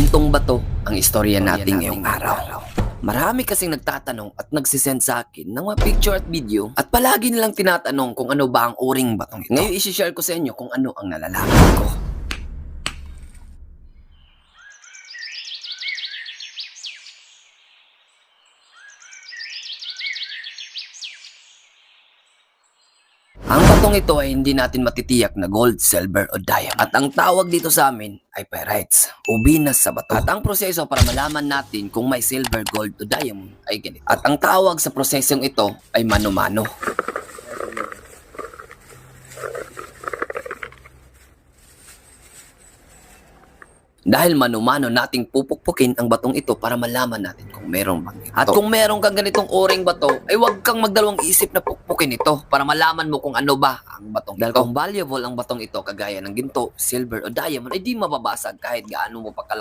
Gintong bato ang istorya natin ngayong araw. Marami kasing nagtatanong at nagsisend sa akin ng mga picture at video at palagi nilang tinatanong kung ano ba ang uring batong ito. Ngayon isi-share ko sa inyo kung ano ang nalalaman ko. Ang batong ito ay hindi natin matitiyak na gold, silver o diamond. At ang tawag dito sa amin ay pyrites o binas sa bato. At ang proseso para malaman natin kung may silver, gold o diamond ay ganito. At ang tawag sa prosesong ito ay mano-mano. Dahil mano-mano nating pupukpukin ang batong ito para malaman natin kung merong bang ito. At kung meron kang ganitong uring bato, ay huwag kang magdalawang isip na pukpukin ito para malaman mo kung ano ba ang batong ito. Dahil kung valuable ang batong ito kagaya ng ginto, silver o diamond, ay di mababasag kahit gaano mo